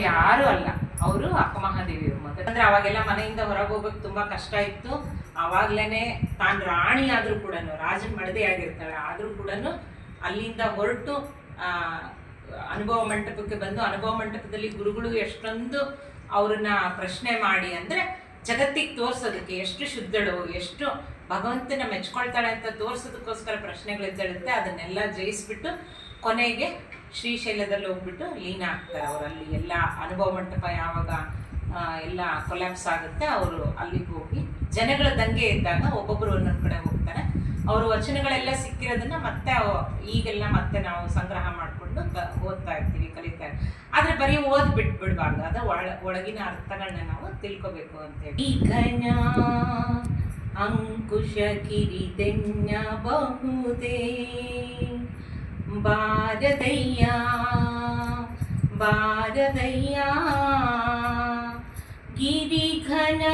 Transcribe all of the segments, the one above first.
ಯಾರು ಅಲ್ಲ, ಅವರು ಅಕ್ಕಮಹಾದೇವಿಯವರು ಮೊದಲು. ಅಂದ್ರೆ ಅವಾಗೆಲ್ಲ ಮನೆಯಿಂದ ಹೊರಗೆ ಹೋಗೋಕೆ ತುಂಬಾ ಕಷ್ಟ ಇತ್ತು. ಅವಾಗ್ಲೇನೆ ತಾನು ರಾಣಿ ಆದ್ರೂ ಕೂಡ, ರಾಜನ ಮಡದಿ ಆಗಿರ್ತಾಳೆ ಆದ್ರೂ ಕೂಡ ಅಲ್ಲಿಂದ ಹೊರಟು ಅನುಭವ ಮಂಟಪಕ್ಕೆ ಬಂದು, ಅನುಭವ ಮಂಟಪದಲ್ಲಿ ಗುರುಗಳು ಎಷ್ಟೊಂದು ಅವ್ರನ್ನ ಪ್ರಶ್ನೆ ಮಾಡಿ, ಅಂದ್ರೆ ಜಗತ್ತಿಗೆ ತೋರ್ಸೋದಕ್ಕೆ ಎಷ್ಟು ಶುದ್ಧಳು, ಎಷ್ಟು ಭಗವಂತನ ಮೆಚ್ಕೊಳ್ತಾಳೆ ಅಂತ ತೋರ್ಸೋದಕ್ಕೋಸ್ಕರ ಪ್ರಶ್ನೆಗಳಿದ್ದೇಳುತ್ತೆ. ಅದನ್ನೆಲ್ಲ ಜಯಿಸ್ಬಿಟ್ಟು ಕೊನೆಗೆ ಶ್ರೀಶೈಲದಲ್ಲಿ ಹೋಗ್ಬಿಟ್ಟು ಲೀನ ಆಗ್ತಾರೆ. ಅವರಲ್ಲಿ ಎಲ್ಲ ಅನುಭವ ಮಂಟಪ ಯಾವಾಗ ಎಲ್ಲ ಕೊಲ್ಯಾಪ್ಸ್ ಆಗುತ್ತೆ, ಅವರು ಅಲ್ಲಿಗೆ ಹೋಗಿ ಜನಗಳ ದಂಗೆ ಇದ್ದಾಗ ಒಬ್ಬೊಬ್ಬರು ಒಂದೊಂದು ಕಡೆ ಹೋಗ್ತಾರೆ. ಅವರು ವಚನಗಳೆಲ್ಲ ಸಿಕ್ಕಿರೋದನ್ನ ಮತ್ತೆ ಈಗೆಲ್ಲ ಮತ್ತೆ ನಾವು ಸಂಗ್ರಹ ಮಾಡಿಕೊಂಡು ಓದ್ತಾ ಇರ್ತೀವಿ, ಕಲಿತಾ ಇರ್ತೀವಿ. ಆದರೆ ಬರೀ ಬಿಟ್ಬಿಡ್ಬಾರ್ದು, ಅದ ಒಳಗಿನ ಅರ್ಥಗಳನ್ನ ನಾವು ತಿಳ್ಕೊಬೇಕು ಅಂತೇಳಿ. ಈ ಘನ ಅಂಕುಶ ಕಿರಿದೆನ್ನಬಹುದೇ ಭಾರತಯ್ಯ ಭಾರತಯ್ಯ ಗಿರಿಘನ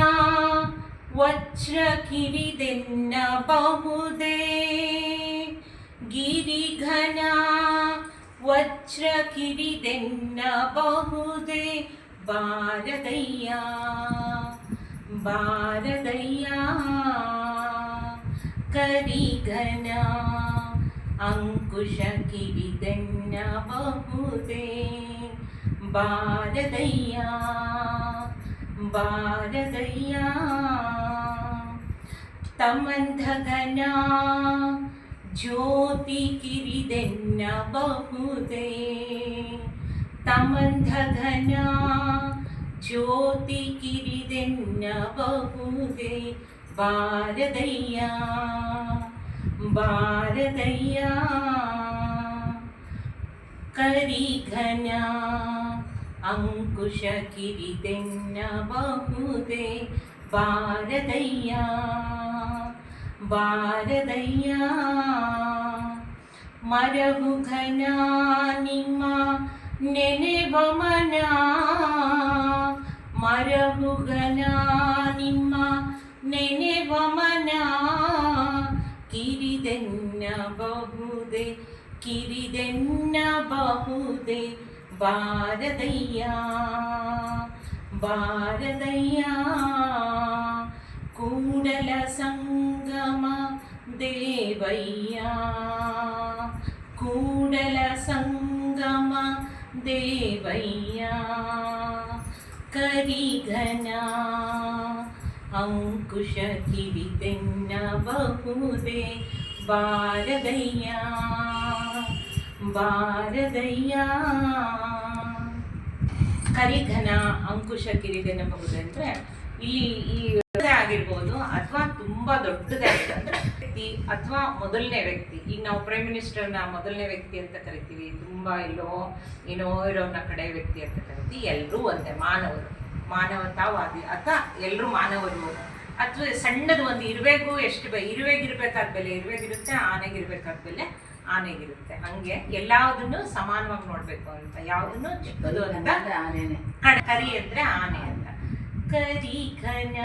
ವಜ್ರ ಕಿರಿದೆನ್ನಬಹುದೇ ಗಿರಿಘನ ವಜ್ರ ಕಿರಿದೆನ್ನಬಹುದೇ ಭಾರತಯ್ಯ ಭಾರತಯ್ಯ ಕರಿಘನ ಅಂಕುಶ ಕಿರಿದೆನ್ನಬಹುದೇ ಭಾರತಯ್ಯ ಭಾರತಯ್ಯ ತಮಂಧಘನ ಜ್ಯೋತಿ ಕಿರಿದೆನ್ನಬಹುದೇ ತಮಂಧಘನ ಜ್ಯೋತಿ ಕಿರಿದೆನ್ನಬಹುದೇ ಭಾರತಯ್ಯ ಭಾರತಯ್ಯ ಕರಿಘನ ಅಂಕುಶ ಕಿರಿದೆನ್ನಬಹುದೇ ಭಾರತಯ್ಯ ಭಾರತಯ್ಯ ಮರಹುಘನ ನಿಮ್ಮ ನೆನೆವ ಮನ ಮರಹುಘನ ನಿಮ್ಮ ನೆನೆವ ಮನ ಕಿರಿದೆನ್ನಬಹುದೇ ಕಿರಿದೆನ್ನಬಹುದೇ ಭಾರತಯ್ಯ ಭಾರತಯ್ಯ ಕೂಡಲ ಸಂಗಮ ದೇವಯ್ಯ ಕೂಡಲ ಸಂಗಮ ದೇವಯ್ಯ ಕರಿಘನ ಅಂಕುಶ ಕಿರಿದೆನ್ನಬಹುದೇ ಭಾರತಯ್ಯ ಭಾರತಯ್ಯ ಕರಿಘನ ಅಂಕುಶ ಕಿರಿದೆನ್ನಬಹುದೇ ಅಂದ್ರೆ ಇಲ್ಲಿ ಈ ಆಗಿರ್ಬೋದು ಅಥವಾ ತುಂಬಾ ದೊಡ್ಡದಾಗಿರುತ್ತೆ ವ್ಯಕ್ತಿ ಅಥವಾ ಮೊದಲನೇ ವ್ಯಕ್ತಿ. ಈಗ ನಾವು ಪ್ರೈಮ್ ಮಿನಿಸ್ಟರ್ನ ಮೊದಲನೇ ವ್ಯಕ್ತಿ ಅಂತ ಕರಿತೀವಿ, ತುಂಬಾ ಏನೋ ಇರೋನ ಕಡೆ ವ್ಯಕ್ತಿ ಅಂತ ಕರಿತೀವಿ. ಎಲ್ಲರೂ ಒಂದೇ, ಮಾನವರು, ಮಾನವತಾವಾದಿ ಅಥವಾ ಎಲ್ಲರೂ ಮಾನವರು. ಅಥವಾ ಸಣ್ಣದು ಒಂದು ಇರುವೆಗೂ ಇರುವೆಗಿರ್ಬೇಕಾದ ಬೆಲೆ ಇರುವೆಗಿರುತ್ತೆ, ಆನೆಗಿರ್ಬೇಕಾದ ಬೆಲೆ ಆನೆಗಿರುತ್ತೆ. ಹಂಗೆ ಎಲ್ಲದನ್ನು ಸಮಾನವಾಗಿ ನೋಡ್ಬೇಕು ಅಂತ, ಯಾವುದನ್ನು ಚಿಕ್ಕದು ಅಂತ. ಕರಿ ಅಂದ್ರೆ ಆನೆ ಅಂತ. ಕರಿಘನ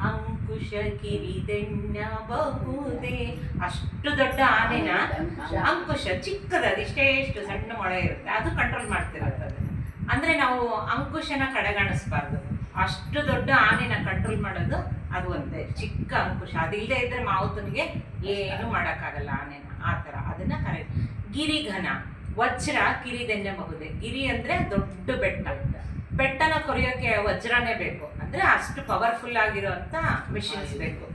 ಅಂಕುಶ ಕಿರಿದೆನ್ನಬಹುದೇ, ಅಷ್ಟು ದೊಡ್ಡ ಆನೆನ ಅಂಕುಶ ಚಿಕ್ಕದ, ಇಷ್ಟೇ ಸಣ್ಣ ಮೊಳೆ ಇರುತ್ತೆ, ಅದು ಕಂಟ್ರೋಲ್ ಮಾಡ್ತಿರುತ್ತೆ. ಅದನ್ನ ಅಂದ್ರೆ ನಾವು ಅಂಕುಶನ ಕಡೆಗಾಣಿಸ್ಬಾರ್ದು. ಅಷ್ಟು ದೊಡ್ಡ ಆನೆನ ಕಂಟ್ರೋಲ್ ಮಾಡೋದು ಅದು ಒಂದೇ ಚಿಕ್ಕ ಅಂಕುಶ. ಅದಿಲ್ಲದೆ ಇದ್ರೆ ಮಾವುತನಿಗೆ ಏನು ಮಾಡೋಕ್ಕಾಗಲ್ಲ ಆನೆನ. ಆ ಥರ ಅದನ್ನ ಗಿರಿಘನ ವಜ್ರ ಕಿರಿದೆನ್ನಬಹುದೇ. ಗಿರಿ ಅಂದ್ರೆ ದೊಡ್ಡ ಬೆಟ್ಟ, ಬೆಟ್ಟನ ಕೊರೆಯೋಕೆ ವಜ್ರನೇ ಬೇಕು, ಅಂದ್ರೆ ಅಷ್ಟು ಪವರ್ಫುಲ್ ಆಗಿರುವಂತ ಮಿಷಿನ್ಸ್ ಬೇಕು.